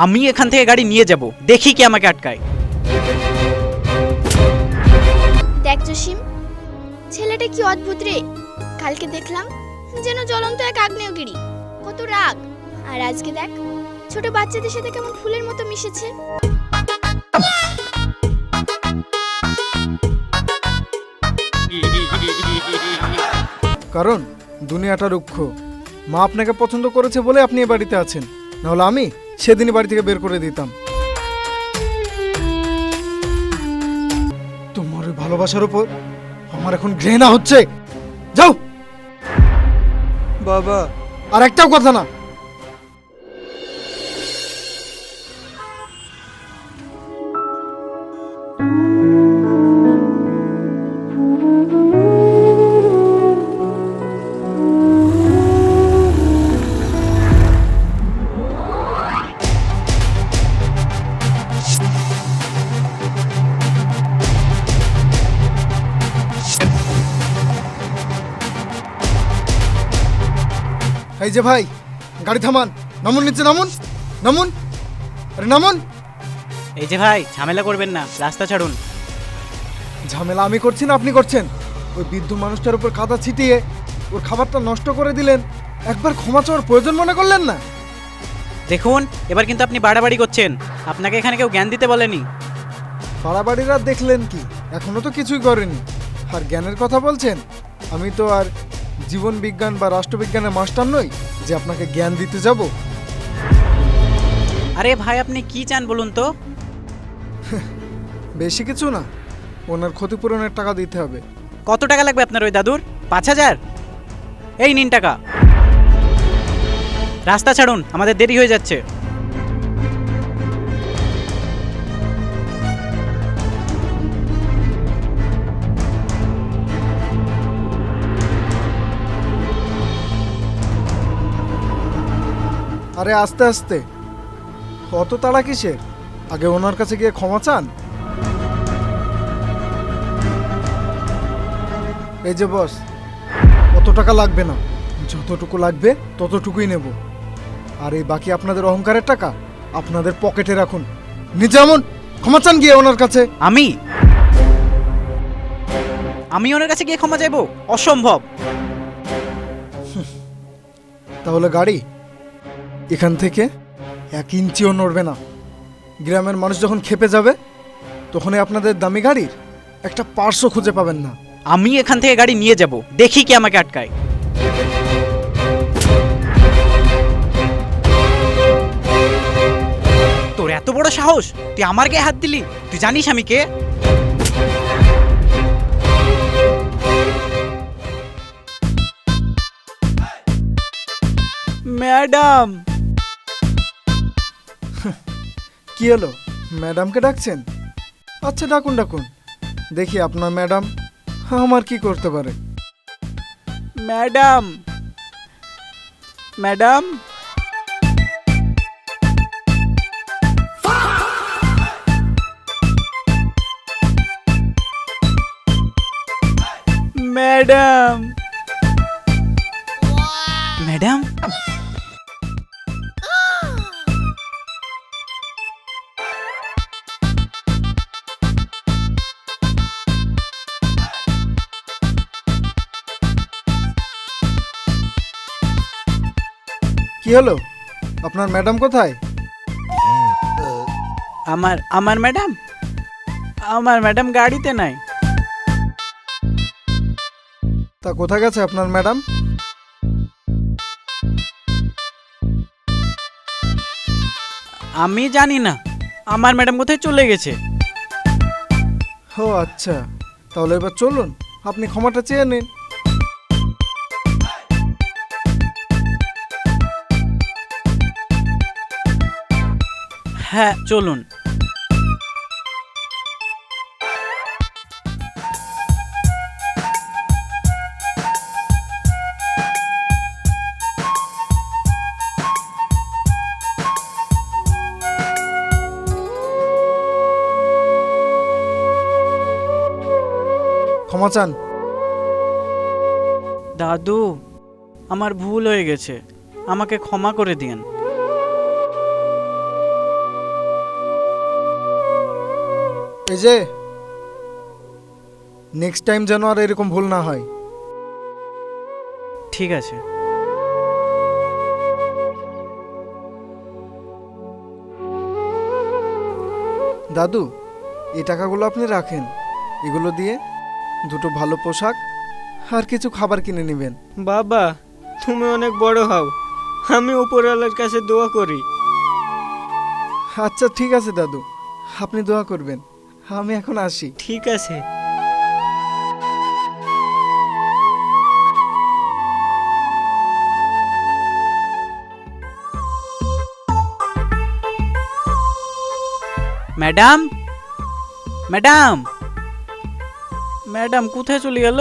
আমি এখান থেকে গাড়ি নিয়ে যাব, দেখি কি আমাকে আটকায়। দেখ জসিম, ছেলেটা কি অদ্ভুত রে। কালকে দেখলাম যেন জ্বলন্ত এক আগ্নেয়গিরি, কত রাগ। আর আজকে দেখ ছোট বাচ্চাদের সাথে কেমন ফুলের মতো মিশেছে। কারণ দুনিয়াটা রুক্ষ। মা আপনাকে পছন্দ করেছে বলে আপনি এ বাড়িতে আছেন, নাহলে আমি সেদিনই বাড়ি থেকে বের করে দিতাম। তোমার ওই ভালোবাসার উপর আমার এখন ঘৃণা হচ্ছে। যাও বাবা, আর একটাও কথা না। এই যে ভাই, গাড়ি থামান, নামুন নিচে, নামুন নামুন, আরে নামুন। এই যে ভাই, ঝামেলা করবেন না, রাস্তা ছাড়ুন। ঝামেলা আমি করছি না আপনি করছেন? ওই বৃদ্ধ মানুষটার উপর কাদা ছিটিয়ে ওর খাবারটা নষ্ট করে দিলেন, একবার ক্ষমা চাওয়ার প্রয়োজন মনে করলেন না? দেখুন, এবার কিন্তু আপনি বাড়াবাড়ি করছেন। আপনাকে এখানে কেউ জ্ঞান দিতে বলেনি। বাড়াবাড়িরা দেখলেন কি, এখনো তো কিছুই করেনি, আর জ্ঞানের কথা বলছেন? আমি তো আর জীবন বিজ্ঞান বা রাষ্ট্রবিজ্ঞানের মাস্টার নই যে আপনাকে জ্ঞান দিতে যাব। আরে ভাই, আপনি কি চান বলুন তো? বেশি কিছু না, ওনার ক্ষতিপূরণের টাকা দিতে হবে। কত টাকা লাগবে আপনার ওই দাদুর? 5,000? এই নিন টাকা। রাস্তা ছাড়ুন, আমাদের দেরি হয়ে যাচ্ছে। আরে আস্তে আস্তে, অত তাড়া কিসের? আগে ওনার কাছে গিয়ে ক্ষমা চান। এই যে বস, অত টাকা লাগবে না, যতটুকু লাগবে ততটুকুই নেব। আর এই বাকি আপনাদের অহংকারের টাকা আপনাদের পকেটে রাখুন। নিজে এমন ক্ষমা চান গিয়ে ওনার কাছে। আমি ওনার কাছে গিয়ে ক্ষমা চাইবো? অসম্ভব। তাহলে গাড়ি এখান থেকে 1 ইঞ্চিও নড়বে না। গ্রামের মানুষ যখন খেপে যাবে, তখনই আপনাদের দামি গাড়ির একটা পার্সও খুঁজে পাবেন না। আমি এখান থেকে গাড়ি নিয়ে যাব, দেখি কি আমাকে আটকায়। তোর এত বড় সাহস, তুই আমার গায়ে হাত দিলি? তুই জানিস আমি কে? ম্যাডাম। কি হলো, ম্যাডামকে ডাকছেন? আচ্ছা, ডাকুন ডাকুন, দেখি আপনার ম্যাডাম আমার কি করতে পারে। Madam, madam. Madam, madam. কি হলো, আপনার ম্যাডাম কোথায়? আমার ম্যাডাম, আমার ম্যাডাম গাড়িতে নাই। তা কোথায় গেছে আপনার ম্যাডাম? আমি জানি না আমার ম্যাডাম কোথায় চলে গেছে। ও আচ্ছা, তাহলে এবার চলুন, আপনি ক্ষমাটা চেয়ে নিন। হ্যাঁ, চলুন। ক্ষমা চান। দাদু, আমার ভুল হয়ে গেছে, আমাকে ক্ষমা করে দিন। এই যে নেক্সট টাইম যেন আর এরকম ভুল না হয়। ঠিক আছে। দাদু, এই টাকাগুলো আপনি রাখেন। এগুলো দিয়ে দুটো ভালো পোশাক আর কিছু খাবার কিনে নেবেন। বাবা, তুমি অনেক বড় হও, আমি উপরওয়ালার কাছে দোয়া করি। আচ্ছা ঠিক আছে দাদু, আপনি দোয়া করবেন। আমি এখন আসি। ঠিক আছে। ম্যাডাম, ম্যাডাম, ম্যাডাম কোথায় চলে গেল?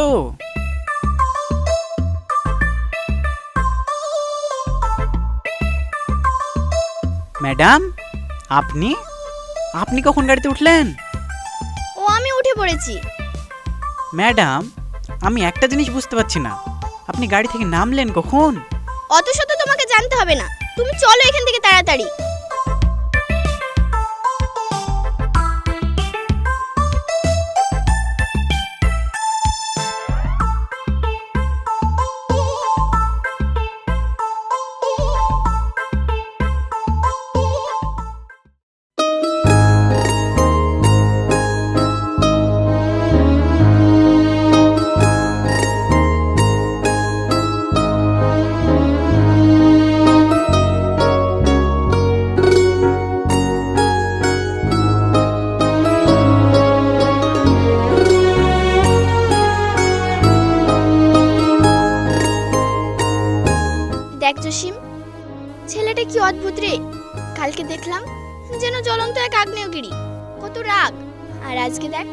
ম্যাডাম, আপনি আপনি কখন গাড়িতে উঠলেন? ও আমি উঠে পড়েছি। ম্যাডাম, আমি একটা জিনিস বুঝতে পারছি না, আপনি গাড়ি থেকে নামলেন কখন? অত শত তোমাকে জানতে হবে না, তুমি চলো এখান থেকে তাড়াতাড়ি। দেখ জসিম, ছেলেটা কি অদ্ভুত রে। কালকে দেখলাম যেন জ্বলন্ত এক আগ্নেয়গিরি, কত রাগ। আর আজকে দেখ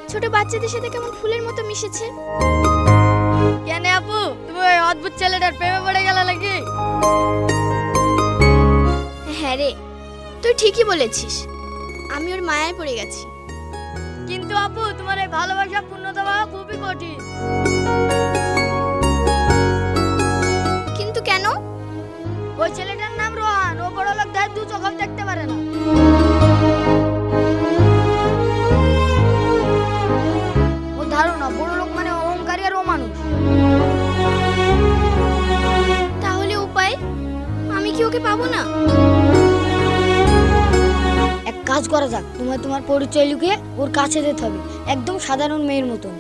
ছোট বাচ্চাদের সাথে কেমন ফুলের মতো মিশেছে। কেন আপু, তুমি ওই অদ্ভুত ছেলেটার প্রেমে পড়ে গেল নাকি? হ্যাঁ রে, তুই ঠিকই বলেছিস, আমি ওর মায়ায় পড়ে গেছি। কিন্তু আপু, তোমার এই ভালোবাসা পূর্ণতা পাওয়া খুবই কঠিন। কিন্তু কেন? ওই ছেলেটার নাম রোহান, ও বড় লোক দেয়, দু চোখও দেখতে পারে না। ও ধারণা বড় লোক মানে অহংকারী আর অমানুষ। তাহলে উপায়? আমি কি ওকে পাবো না? এক কাজ করা যাক, তোমার পরিচয় লুকিয়ে ওর কাছে যেতে হবে, একদম সাধারণ মেয়ের মতন।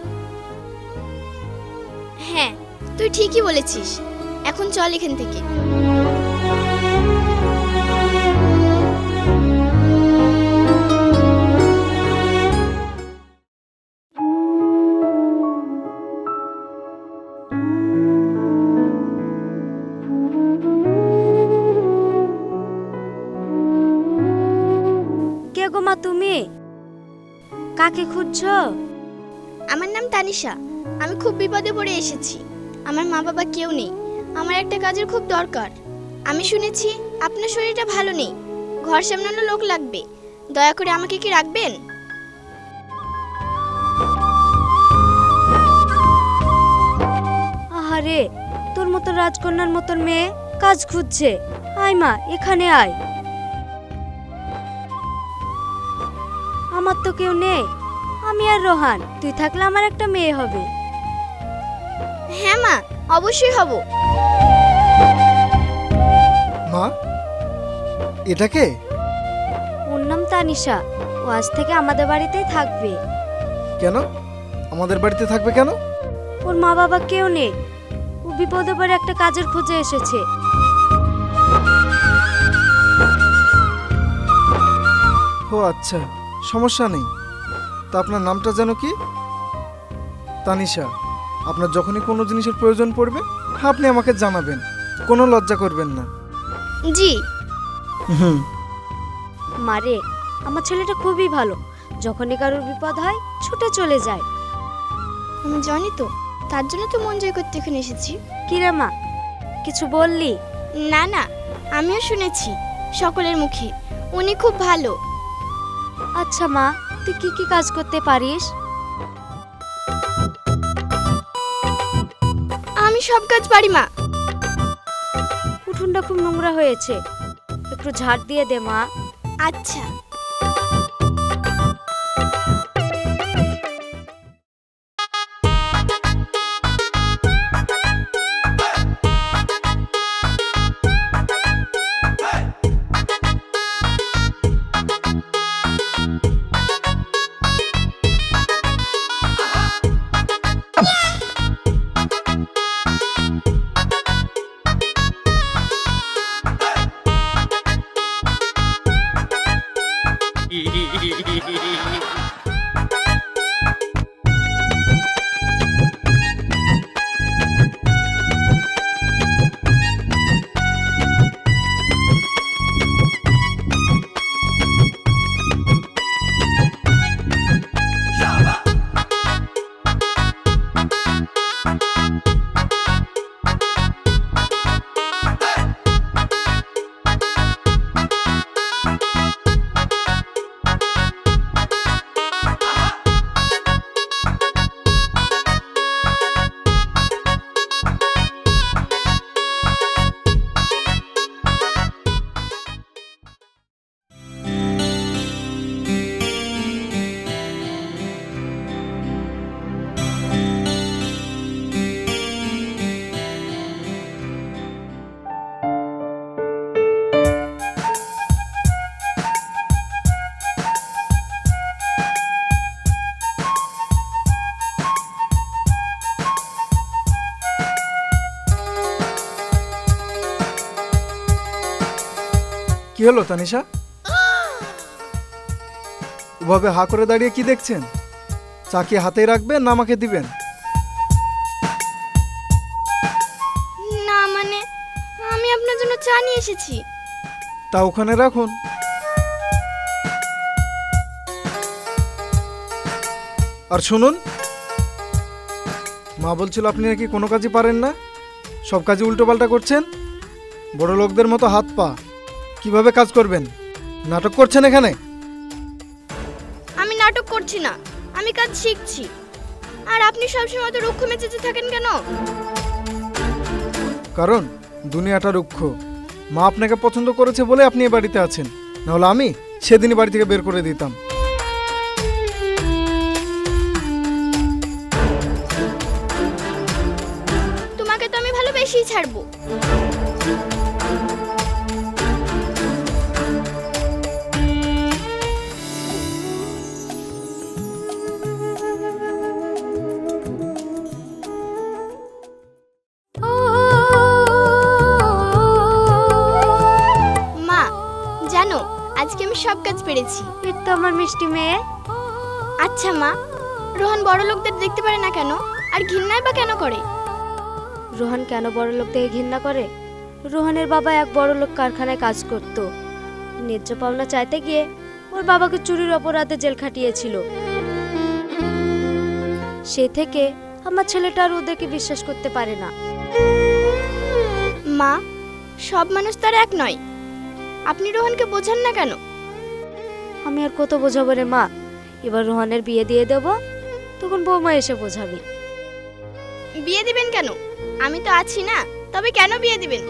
হ্যাঁ, তুই ঠিকই বলেছিস, এখন চল এখান থেকে। কে গো মা তুমি? কাকে খুঁজছো? আমার নাম তানিশা, আমি খুব বিপদে পড়ে এসেছি। আমার মা বাবা কেউ নেই, আমার একটা কাজের খুব দরকার। আমি শুনেছি আপনার শরীরটা ভালো নেই, ঘর সামলানো লোক লাগবে, দয়া করে আমাকে কি রাখবেন? আহারে, তোর মতো রাজকন্যার মতন মেয়ে কাজ খুঁজছে। আয় মা, এখানে আয়। আমার তো কেউ নেই, আমি আর রোহান, তুই থাকলে আমার একটা মেয়ে হবে। হ্যাঁ মা, অবশ্যই হব। মা, এটা কে? ওর নাম তানিশা, ও আজ থেকে আমাদের বাড়িতেই থাকবে। কেন আমাদের বাড়িতে থাকবে কেন? ওর মা বাবা কেউ নেই, ও বিপদে পড়ে একটা কাজের খোঁজে এসেছে। ও আচ্ছা, সমস্যা নেই। তা আপনার নামটা যেন কি? তানিশা, আপনার যখনই কোনো জিনিসের প্রয়োজন পড়বে আপনি আমাকে জানাবেন, কোনো লজ্জা করবেন না। জি। হুম। মারে, আমার ছেলেটা খুবই ভালো, যখনই কারোর বিপদ হয় ছুটে চলে যায়। আমি জানি তো, তার জন্য তো মন জয় করতে এখানে এসেছি। কিরে মা, কিছু বললি? না না, আমিও শুনেছি সকলের মুখে উনি খুব ভালো। আচ্ছা মা, তুই কি কি কাজ করতে পারিস? আমি সব কাজ পারি মা। উঠোনটা খুব নোংরা হয়েছে, একটু ঝাড় দিয়ে দে মা। আচ্ছা। কি হলো তানিশা? ওভাবে হা করে দাঁড়িয়ে কি দেখছেন? চা কি হাতেই রাখবেন না আমাকে দিবেন? না মানে আমি আপনার জন্য চা নিয়ে এসেছি। তা ওখানে রাখুন। আর শুনুন, মা বলছিল আপনি নাকি কোনো কাজই পারেন না, সব কাজে উল্টোপাল্টা করছেন। বড় লোকদের মতো হাত পা কিভাবে কাজ করবেন? নাটক করছেন এখানে? আমি নাটক করছি না, আমি কাজ শিখছি। আর আপনি সবসময় তো রুক্ষ মেজাজে থাকেন কেন? কারণ দুনিয়াটা রুক্ষ। মা আপনাকে পছন্দ করেছে বলে আপনি এ বাড়িতে আছেন, নাহলে আমি সেদিনই বাড়ি থেকে বের করে দিতাম। তোমাকে তো আমি ভালোবেসেই ছাড়বো। মা জানো, আজকে আমি সব কাজ পেরেছি। এর তো আমার মিষ্টি মেয়ে। আচ্ছা মা, রোহন বড় লোকদের দেখতে পারে না কেন, আর ঘৃণাই বা কেন করে? রোহন কেন বড় লোক দেখে ঘৃণা করে? রোহনের বাবা এক বড় লোক কারখানায় কাজ করত। ন্যায্য পাওনা চাইতে গিয়ে ওর বাবাকে চুরির অপরাধে জেল খাটিয়েছিল। সে থেকে আমার ছেলেটা আর ওদেরকে বিশ্বাস করতে পারে না। মা, সব মানুষ তার এক নয়। আপনি রোহনকে বোঝান না কেন? আমি আর কত বোঝাবো রে মা? এবার রোহনের বিয়ে দিয়ে দেব, তখন বৌমা এসে বোঝাবি। বিয়ে দিবেন কেন? আমি তো আছি না, তবে কেন বিয়ে দিবেন?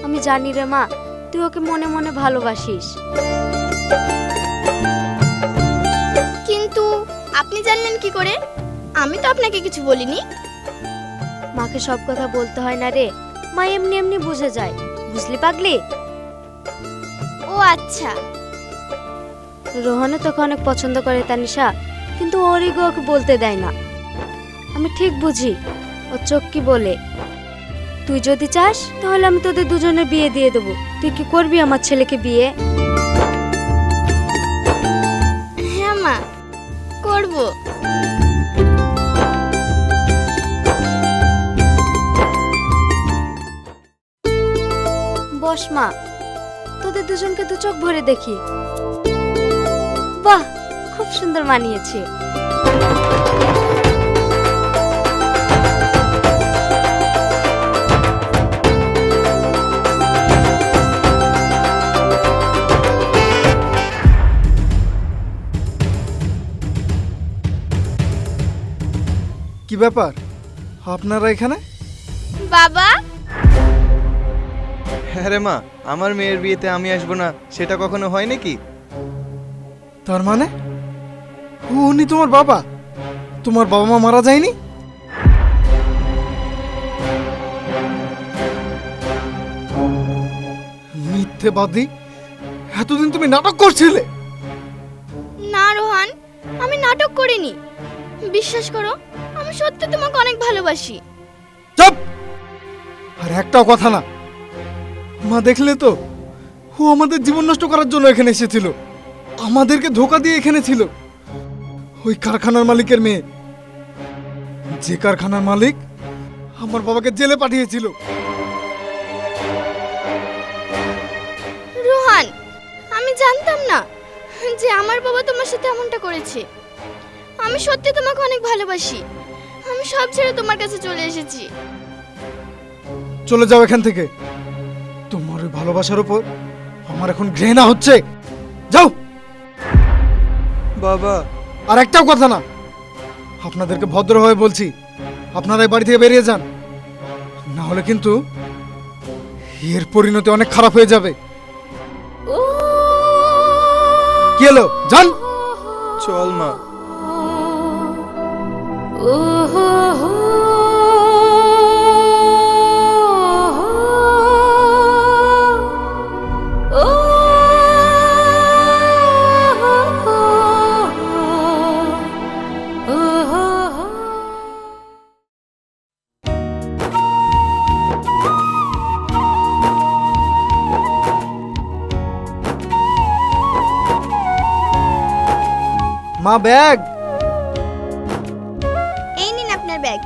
আমি জানি রে মা, তুই ওকে মনে মনে ভালোবাসিস। কিন্তু আপনি জানলেন কি করে? আমি তো আপনাকে কিছু বলিনি। মাকে সব কথা বলতে হয় না রে, মা এমনি এমনি বুঝে যায়। বুঝলি পাগলি? ও আচ্ছা। রোহনে তোকে অনেক পছন্দ করে তানিশা, কিন্তু ওর ইগো ওকে বলতে দেয় না। আমি ঠিক বুঝি ওর চোখ কি বলে। তুই যদি চাস তাহলে আমি তোদের দুজনের বিয়ে দিয়ে দেবো। তুই কি করবি আমার ছেলেকে বিয়ে? হ্যাঁ মা, করব। বস মা, তোদের দুজনকে দু চোখ ভরে দেখি। বাহ, খুব সুন্দর মানিয়েছে। কি ব্যাপার আপনারা এখানে? বাবা, হ্যাঁ রে মা, আমার মেয়ের বিয়েতে আমি আসবো না সেটা কখনো হয় নাকি? তার মানে উনি তোমার বাবা? তোমার বাবা মা মারা যায়নি? মিথ্যেবাদী! এতদিন তুমি নাটক করছিলে। না রোহান, আমি নাটক করিনি। বিশ্বাস করো, আমি সত্যি তোমাকে অনেক ভালোবাসি। চুপ! আর একটাও কথা না। মা দেখলে তো, ও আমাদের জীবন নষ্ট করার জন্য এখানে এসেছিল, আমাদেরকে ধোকা দিয়ে এখানে ছিল। ওই কারখানার মালিকের মেয়ে, যে কারখানার মালিক আমার বাবাকে জেলে পাঠিয়েছিল। রোহান, আমি জানতাম না যে আমার বাবা তোমার সাথে এমনটা করেছে। আমি সত্যি তোমাকে অনেক ভালোবাসি। আমি সব ছেড়ে তোমার কাছে চলে এসেছি। চলে যাও এখান থেকে। তোমার ওই ভালোবাসার উপর আমার এখন ঘৃণা হচ্ছে। যাও। বাবা, আর একটাও কথা না, আপনাদেরকে ভদ্রভাবে বলছি, আপনারা এই বাড়ি থেকে বেরিয়ে যান, না হলে কিন্তু এর পরিণতি অনেক খারাপ হয়ে যাবে। কি হলো, যান। চল মা। মা, ব্যাগ। এই নিন আপনার ব্যাগ।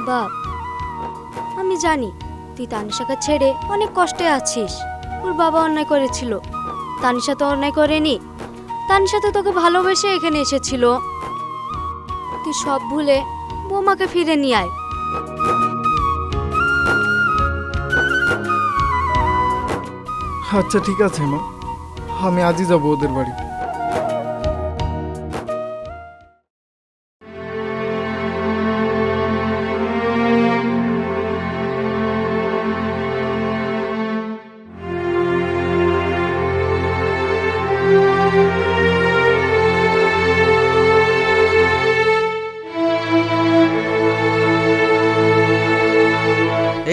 বাপ, আমি জানি তুই তানিশাকে ছেড়ে অনেক কষ্টে আছিস। ওর বাবা অন্যায় করেছিল, তানিশা তো অন্যায় করেনি। তানিশা তো তোকে ভালোবেসে এখানে এসেছিল। তুই সব ভুলে বৌমাকে ফিরে নিয়ে আয়। আচ্ছা ঠিক আছে মা, আমি আজই যাবো ওদের বাড়ি।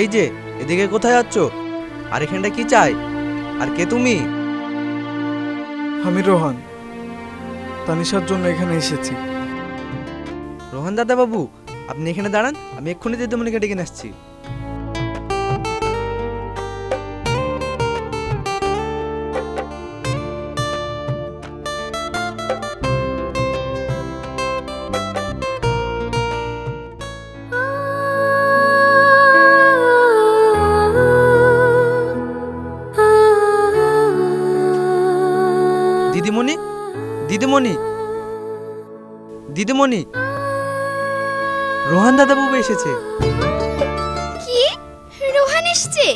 এই যে, এদিকে কোথায় যাচ্ছ? আর এখানটা কি চাই? আর কে তুমি? আমি রোহান, তানিশার জন্য এখানে এসেছি। রোহান দাদা বাবু, আপনি এখানে দাঁড়ান, আমি এক্ষুনি দিদিমণিকে ডেকে নিয়ে আসছি। দিদিমণি, দিদিমণি, দিদিমণি, রোহান দাদা বাবু এসেছে। কি? রোহান এসছে?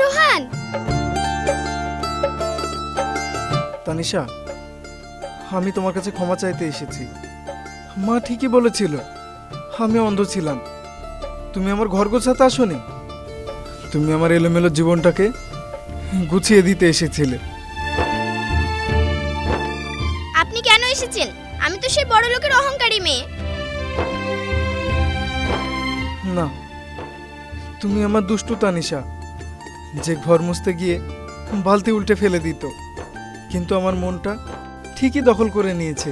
রোহান, তানিশা, আমি তোমার কাছে ক্ষমা চাইতে এসেছি। মা ঠিকই বলেছিল, আমি অন্ধ ছিলাম। তুমি আমার ঘর গোছাতে আসোনি, তুমি আমার এলোমেলো জীবনটাকে গুছিয়ে দিতে এসেছিলে। আপনি কেন এসেছেন? আমি তো সেই বড় লোকের অহংকারী মেয়ে। না, তুমি আমার দুষ্টু তানিশা, যে ঘর মুছতে গিয়ে বালতি উল্টে ফেলে দিত, কিন্তু আমার মনটা ঠিকই দখল করে নিয়েছে।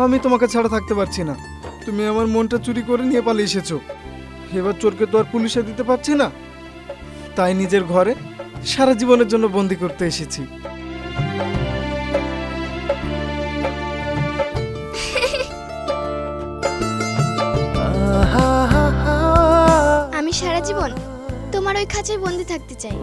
আমি তোমাকে ছাড়া থাকতে পারছি না। তুমি আমার মনটা চুরি করে নিয়ে পালিয়ে এসেছো। এবার চোরকে তো আর পুলিশে দিতে পারছি না, তাই নিজের ঘরে সারা জীবনের জন্য বন্দি করতে এসেছি। আমি সারা জীবন তোমার ওই খাঁচায় বন্দি থাকতে চাই।